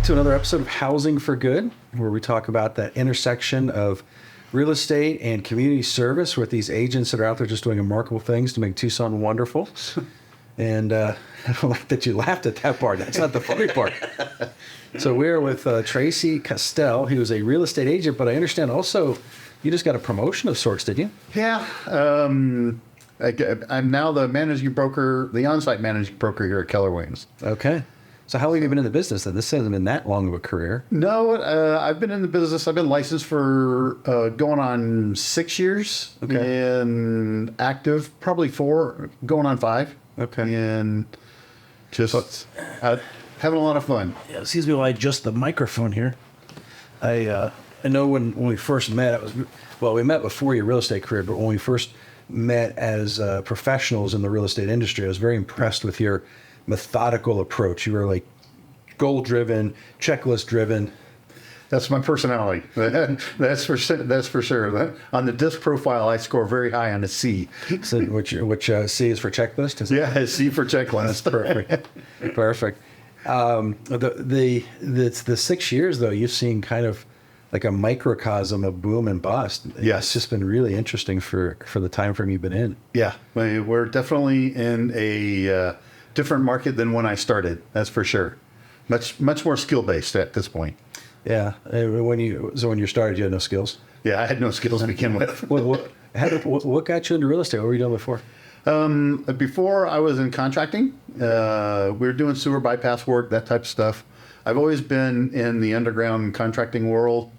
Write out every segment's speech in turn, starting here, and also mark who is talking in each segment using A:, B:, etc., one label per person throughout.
A: to another episode of Housing for Good, where we talk about that intersection of real estate and community service with these agents that are out there just doing remarkable things to make Tucson wonderful. And I don't like that you laughed at that part. That's not the funny part. So we're with Tracy Castell. He was a real estate agent, but I understand also you just got a promotion of sorts, did you?
B: Yeah. I'm now the managing broker, the on-site managing broker here at Keller Williams.
A: Okay. So how long have you been in the business then? This hasn't been that long of a career.
B: No, I've been in the business. I've been licensed for going on 6 years.
A: Okay.
B: And active probably 4, going on 5.
A: Okay.
B: And just having a lot of fun.
A: Yeah, excuse me while I adjust the microphone here. I know when we first met, we met before your real estate career, but when we first met as professionals in the real estate industry, I was very impressed with your methodical approach. You were like goal-driven, checklist-driven.
B: That's my personality. That's for sure. On the DISC profile, I score very high on a C.
A: So which C is for checklist? Is it?
B: Yeah, C for checklist.
A: Perfect. Perfect. The 6 years though, you've seen kind of like a microcosm of boom and bust.
B: Yes.
A: It's just been really interesting for the time frame you've been in.
B: Yeah, we're definitely in a different market than when I started. That's for sure. Much more skill based at this point.
A: Yeah. When you started, you had no skills.
B: Yeah, I had no skills to begin with.
A: What got you into real estate? What were you doing before?
B: Before I was in contracting. We were doing sewer bypass work, that type of stuff. I've always been in the underground contracting world.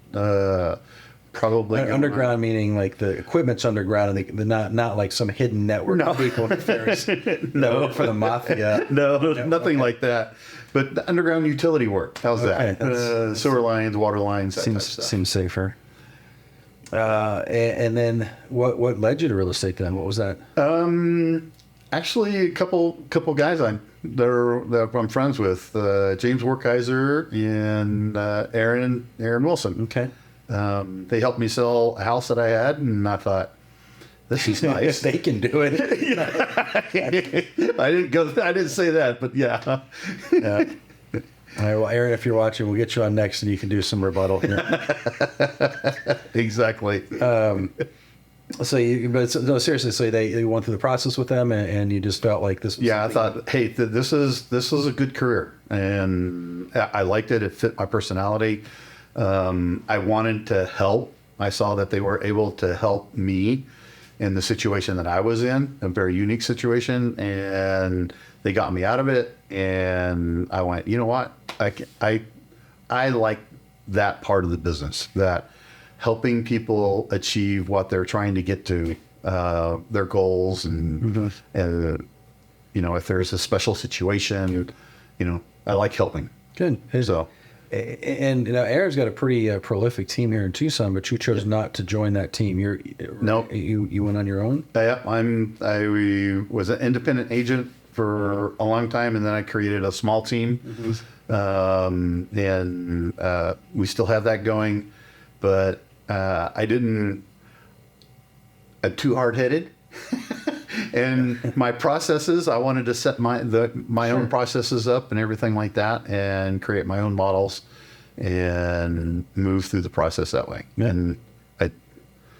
B: Probably
A: underground, meaning like the equipment's underground, and not like some hidden network of people in Paris. No, for the mafia.
B: No, nothing like that. But the underground utility work. How's that? Sewer lines, water lines. That
A: seems safer. And then what led you to real estate then? What was that?
B: Actually, a couple guys that I'm friends with, James Werkheiser and Aaron Wilson.
A: Okay.
B: They helped me sell a house that I had, and I thought, this is nice.
A: They can do it.
B: I didn't say that, but yeah.
A: Yeah. All right, well, Aaron, if you're watching, we'll get you on next, and you can do some rebuttal here.
B: Exactly.
A: Seriously, so they went through the process with them, and you just felt like this was...
B: Yeah, I thought, hey, this is a good career, and I liked it. It fit my personality. I wanted to help. I saw that they were able to help me in the situation that I was in, a very unique situation, and they got me out of it. And I went, you know what? I like that part of the business, that helping people achieve what they're trying to get to, their goals, and if there's a special situation, I like helping.
A: Good.
B: So.
A: And Aaron's got a pretty prolific team here in Tucson, but you chose not to join that team.
B: Nope.
A: You went on your own?
B: Yeah, I was an independent agent for a long time, and then I created a small team. Mm-hmm. And we still have that going, but I'm too hard-headed. And my processes, I wanted to set my own processes up and everything like that, and create my own models and move through the process that way. Yeah. And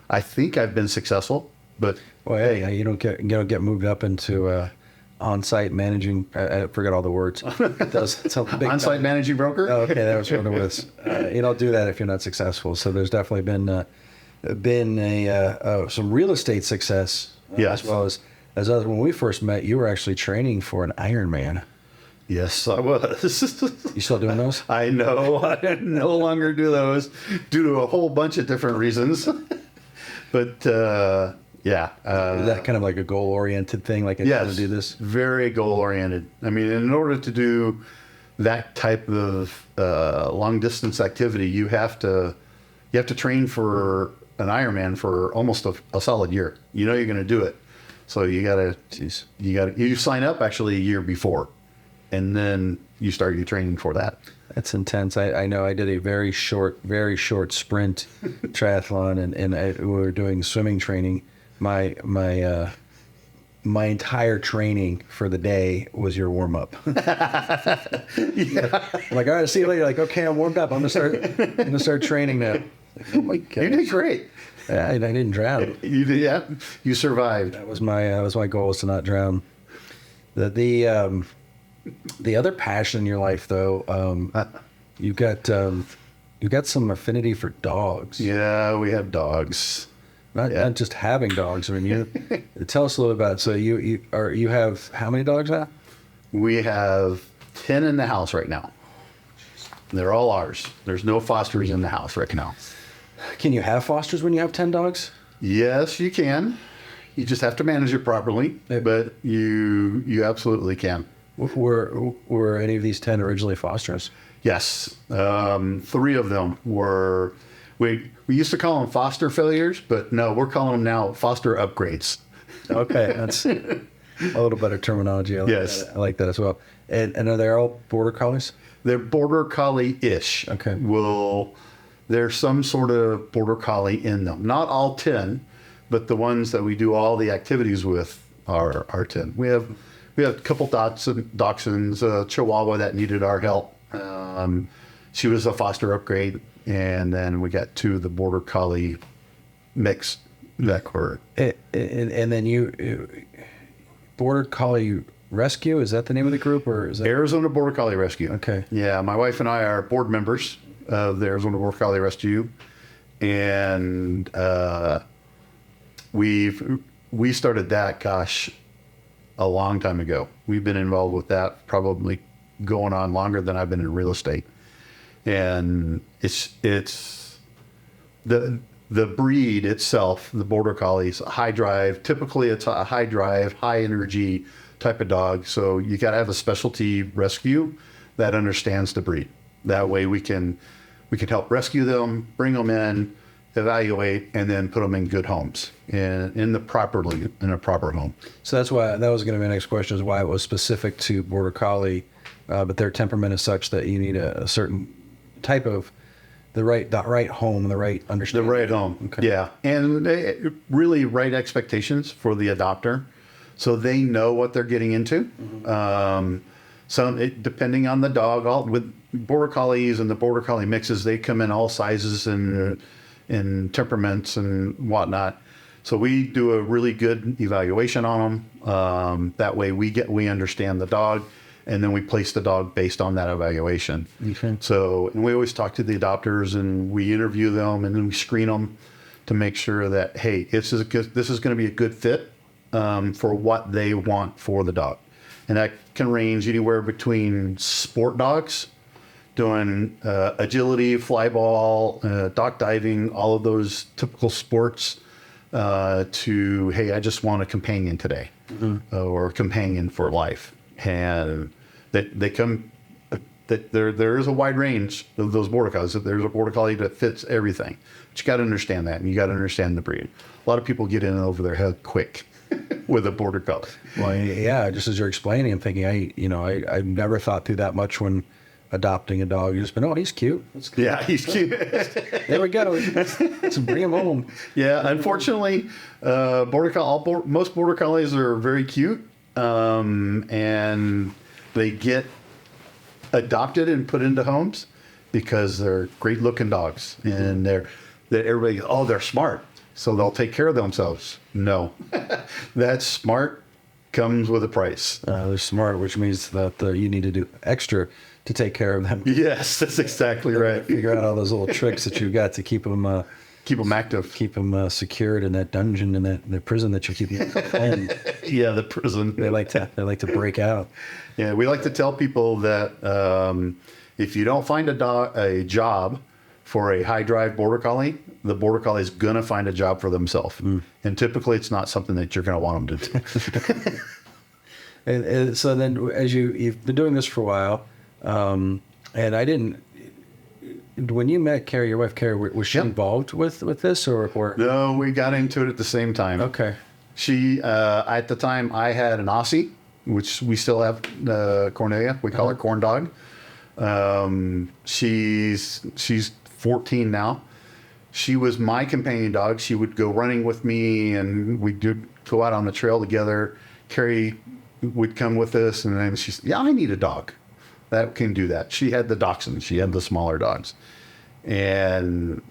B: I think I've been successful, but
A: hey, you don't get moved up into on-site managing. I forgot all the words.
B: On-site managing broker.
A: Oh, okay, that was one of the words. You don't do that if you're not successful. So there's definitely been some real estate success.
B: Yes.
A: As well as others. When we first met, you were actually training for an Ironman.
B: Yes, I was.
A: You still doing those?
B: I know. I no longer do those due to a whole bunch of different reasons. But yeah.
A: Is that kind of like a goal-oriented thing? Like, I want to do this?
B: Very goal-oriented. I mean, in order to do that type of long-distance activity, you have to train for an Ironman for almost a solid year. You're going to do it. So you sign up actually a year before, and then you start your training for that.
A: That's intense. I know I did a very short sprint triathlon, and we were doing swimming training. My my entire training for the day was your warm up.
B: Yeah.
A: I'm like, all right, see you later. Like, okay, I'm warmed up. I'm gonna start training now. Like, oh my God.
B: You did great.
A: Yeah, I didn't drown.
B: You did, yeah. You survived.
A: That was my goal, was to not drown. The other passion in your life, though, you got some affinity for dogs.
B: Yeah, we have dogs.
A: Not just having dogs. I mean, you tell us a little bit about it. So you have how many dogs now?
B: We have 10 in the house right now. They're all ours. There's no fosters in the house right now.
A: Can you have fosters when you have 10 dogs?
B: Yes, you can. You just have to manage it properly, but you absolutely can.
A: Were any of these 10 originally fosters?
B: Yes. 3 of them were, we used to call them foster failures, but no, we're calling them now foster upgrades.
A: Okay, that's a little better terminology.
B: Yes.
A: I like that as well. And are they all border collies?
B: They're border collie-ish.
A: Okay.
B: There's some sort of border collie in them. Not all 10, but the ones that we do all the activities with are 10. We have a couple dachshunds, a Chihuahua that needed our help. She was a foster upgrade, and then we got 2 of the border collie mix that were.
A: And then you Border Collie Rescue, is that the name of the group, or is that
B: Arizona Border Collie Rescue?
A: Okay.
B: Yeah, my wife and I are board members of the Arizona Border Collie Rescue, and we started that, gosh, a long time ago. We've been involved with that probably going on longer than I've been in real estate, and it's the breed itself, the Border Collies, high drive. Typically, it's a high drive, high energy type of dog. So you got to have a specialty rescue that understands the breed. That way we can help rescue them, bring them in, evaluate, and then put them in good homes and in a proper home.
A: So that's why that was going to be my next question, is why it was specific to Border Collie, but their temperament is such that you need a certain type of the right home, the right understanding.
B: The right home.
A: Okay.
B: Yeah, and really right expectations for the adopter, so they know what they're getting into. Mm-hmm. Depending on the dog, with Border Collies and the Border Collie mixes, they come in all sizes and temperaments and whatnot. So we do a really good evaluation on them. That way we understand the dog, and then we place the dog based on that evaluation.
A: Okay.
B: So, and we always talk to the adopters, and we interview them, and then we screen them to make sure that, hey, this is going to be a good fit for what they want for the dog. And that can range anywhere between sport dogs, doing agility, fly ball, dock diving, all of those typical sports, to, hey, I just want a companion today, mm-hmm. Or a companion for life. And they come, that there is a wide range of those Border Collies. There's a Border Collie that fits everything. But you got to understand that, and you got to understand the breed. A lot of people get in over their head quick with a Border Collie.
A: Well, yeah, just as you're explaining, I'm thinking, I've never thought through that much when adopting a dog. You just been, oh, he's cute.
B: Yeah, he's cute.
A: There we go. Let's bring him home.
B: Yeah, unfortunately, most Border Collies are very cute, and they get adopted and put into homes because they're great-looking dogs, and everybody, oh, they're smart, so they'll take care of themselves. No, that smart comes with a price.
A: They're smart, which means that you need to do extra to take care of them.
B: Yes, that's exactly right.
A: Figure out all those little tricks that you've got to keep them
B: active,
A: keep them secured in that dungeon, in the prison that you keep in.
B: Yeah, the prison.
A: They like to break out.
B: Yeah, we like to tell people that if you don't find a job for a high drive Border Collie, the Border Collie is gonna find a job for themselves, and typically it's not something that you're gonna want them to do.
A: and so then, as you've been doing this for a while, and I didn't. When you met Carrie, your wife Carrie, was she involved with this, or? No,
B: we got into it at the same time.
A: Okay.
B: She at the time I had an Aussie, which we still have, Cornelia. We call her Corn Dog. She's 14 now. She was my companion dog. She would go running with me, and we'd go out on the trail together. Carrie would come with us, and then she's, yeah, I need a dog that can do that. She had the dachshunds. She had the smaller dogs. And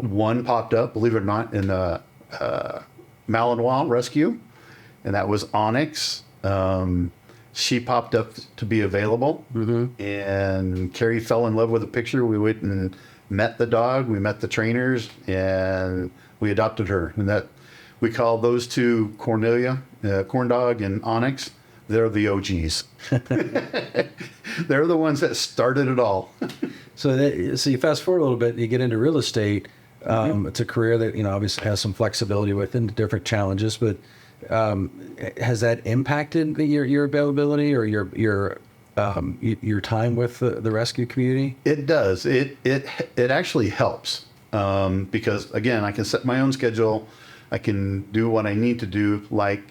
B: one popped up, believe it or not, in a Malinois rescue, and that was Onyx. She popped up to be available, and Carrie fell in love with the picture. We went and met the dog, we met the trainers, and we adopted her. And that we call those two Cornelia, Corn Dog, and Onyx. They're the OGs. They're the ones that started it all.
A: So you fast forward a little bit, you get into real estate. It's a career that, obviously has some flexibility within different challenges, but has that impacted your availability or your time with the rescue community?
B: It does. It actually helps because, again, I can set my own schedule. I can do what I need to do. Like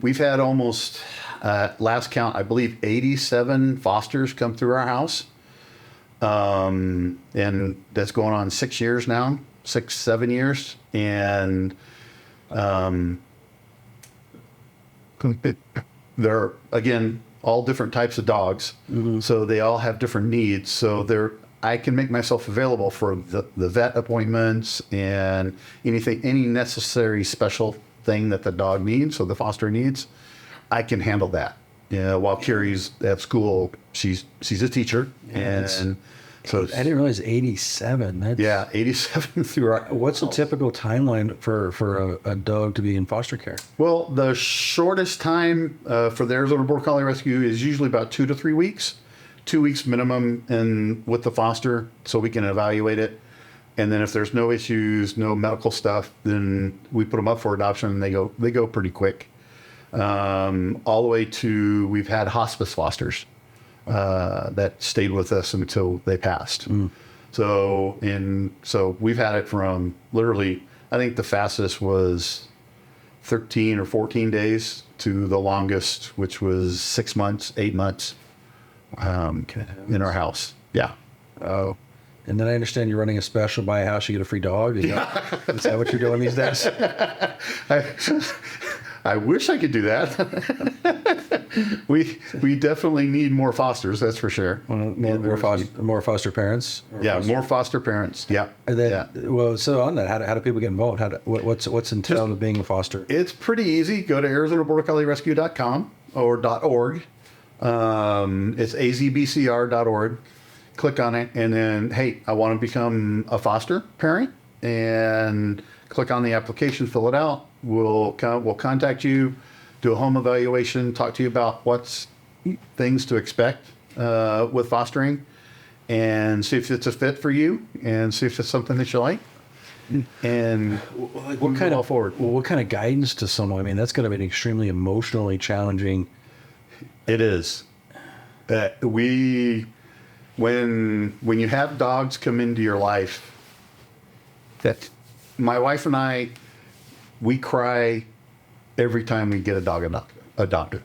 B: we've had almost, last count, I believe 87 fosters come through our house. And that's going on 6 years now, 7 years. And they're, again, all different types of dogs. So they all have different needs. So I can make myself available for the vet appointments and any necessary special thing that the dog needs or the foster needs. I can handle that. While Carrie's at school, she's a teacher, and so
A: I didn't realize 87.
B: 87 through our.
A: What's a typical timeline for a dog to be in foster care?
B: Well, the shortest time for the Arizona Border Collie Rescue is usually about 2 to 3 weeks, 2 weeks minimum, and with the foster, so we can evaluate it. And then if there's no issues, no medical stuff, then we put them up for adoption, and they go pretty quick. All the way to, we've had hospice fosters that stayed with us until they passed. So we've had it from literally, I think the fastest was 13 or 14 days to the longest, which was 6 months, 8 months in our house. Yeah.
A: Oh. And then I understand you're running a special, buy a house, you get a free dog. Is that what you're doing these days?
B: I wish I could do that. We definitely need more fosters, that's for sure.
A: More foster parents.
B: More foster parents. Yeah.
A: Well, so on that, how do people get involved? What's entailed with being a foster?
B: It's pretty easy. Go to ArizonaBorderCollieRescue.com or .org. It's azbcr.org. Click on it, and then, hey, I want to become a foster parent, and click on the application, fill it out. We'll contact you, do a home evaluation, talk to you about what's things to expect with fostering, and see if it's a fit for you, and see if it's something that you like. And
A: what kind of guidance to someone? I mean, that's going to be extremely emotionally challenging.
B: It is. When you have dogs come into your life, that my wife and I, we cry every time we get a dog adopted.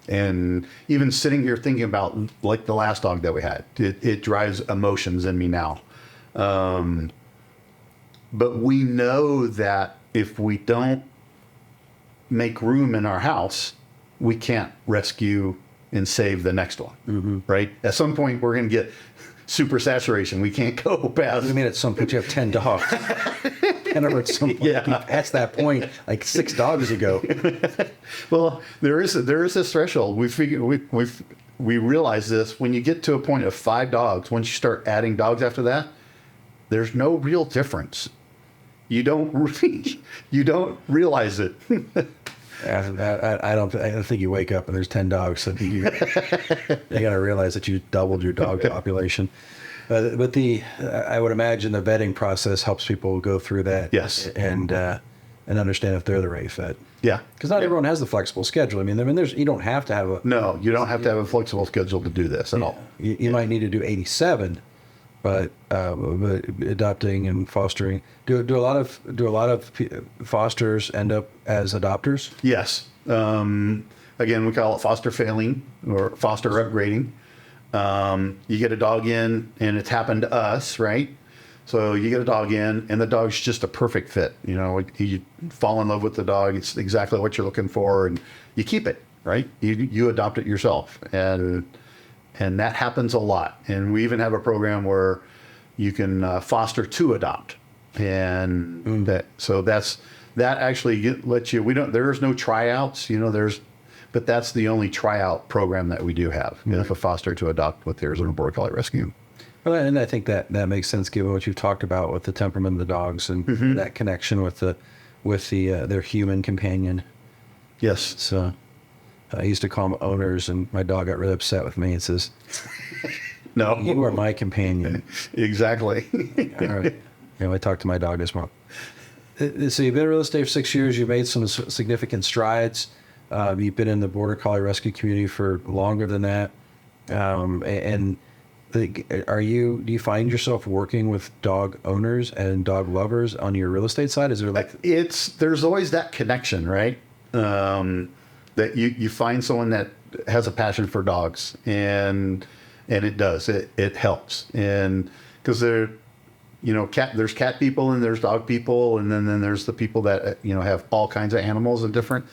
B: And even sitting here thinking about, like, the last dog that we had, it drives emotions in me now. But we know that if we don't make room in our house, we can't rescue and save the next one, right? At some point, we're going to get super saturation. We can't go past.
A: I mean, at some point, you have 10 dogs. And at some point, past that point, like 6 dogs ago.
B: Well, there is this threshold. We realize this when you get to a point of 5 dogs. Once you start adding dogs after that, there's no real difference. You don't realize it. I don't think you wake up and there's 10 dogs. So you got to realize that you doubled your dog population. But I would imagine the vetting process helps people go through that. Yes.
A: And understand if they're the right fit.
B: Yeah.
A: Because not everyone has the flexible schedule. I mean, you don't have to have a.
B: No, you don't have to have a flexible schedule to do this at all.
A: You might need to do 87, but adopting and fostering. Do a lot of fosters end up as adopters?
B: Yes. Again, we call it foster failing or foster upgrading. You get a dog in, and it's happened to us, right? So you get a dog in, and the dog's just a perfect fit. You know, you fall in love with the dog. It's exactly what you're looking for, and you keep it, right? You adopt it yourself, and that happens a lot. And we even have a program where you can foster to adopt, and that actually lets you. There's no tryouts, you know. But that's the only tryout program that we do have. If a foster to adopt with the Arizona Border Collie Rescue.
A: Well, and I think that makes sense given what you've talked about with the temperament of the dogs and that connection with their human companion.
B: Yes.
A: So I used to call them owners, and my dog got really upset with me. It says,
B: No,
A: "You are my companion."
B: Exactly.
A: All right. I talked to my dog this morning. So you've been in real estate for 6 years. You've made some significant strides. You've been in the Border Collie Rescue community for longer than that. Do you find yourself working with dog owners and dog lovers on your real estate side? Is there
B: There's always that connection, right? That you find someone that has a passion for dogs, and it helps, and because there's cat people and there's dog people, and then there's the people that have all kinds of animals and different.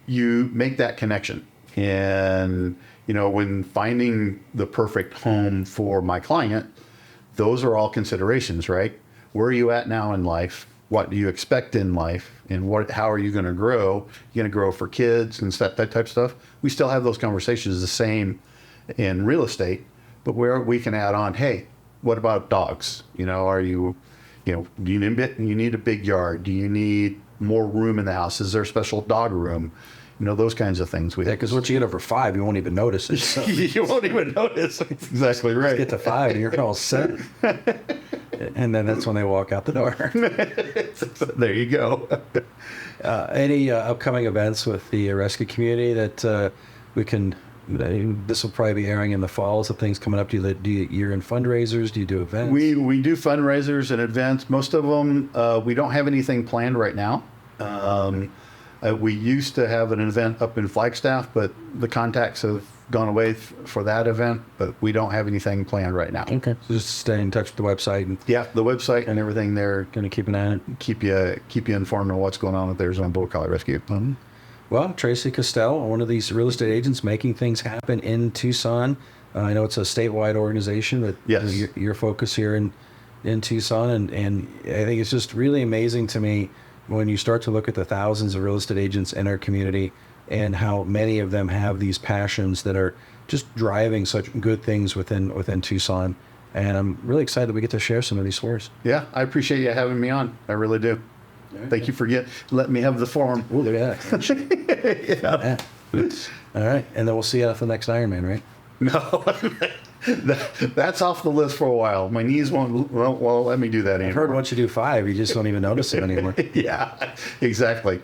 B: You make that connection, and when finding the perfect home for my client, those are all considerations, right? Where are you at now in life? What do you expect in life? And how are you going to grow? You're going to grow for kids and that type of stuff. We still have those conversations the same in real estate, but where we can add on, hey, what about dogs? Do you need a big yard? Do you need more room in the house? Is there a special dog room? Those kinds of things.
A: Because once you get over 5, you won't even notice it. So.
B: You won't even notice. Exactly right.
A: Get to 5 and you're all set. And then that's when they walk out the door.
B: There you go.
A: Any upcoming events with the rescue community that we can... This will probably be airing in the fall. Some things coming up. You're in fundraisers? Do you do events?
B: We do fundraisers and events. Most of them, we don't have anything planned right now. We used to have an event up in Flagstaff, but the contacts have gone away for that event. But we don't have anything planned right now.
A: Okay. So just stay in touch with the website.
B: The website and everything there.
A: Going to keep an eye on it.
B: Keep you informed on what's going on with the Arizona Border Collie Rescue. Mm-hmm.
A: Well, Tracy Castell, one of these real estate agents making things happen in Tucson. I know it's a statewide organization, but
B: yes.
A: Your focus here in Tucson, and I think it's just really amazing to me when you start to look at the thousands of real estate agents in our community and how many of them have these passions that are just driving such good things within Tucson. And I'm really excited that we get to share some of these stories.
B: Yeah, I appreciate you having me on. I really do. Right. Thank you for letting me have the forum.
A: Oh, yeah. Yeah. All right. And then we'll see you at the next Ironman, right?
B: No, that's off the list for a while. My knees won't let me do that anymore.
A: I've heard once you do 5, you just don't even notice it anymore.
B: Yeah, exactly.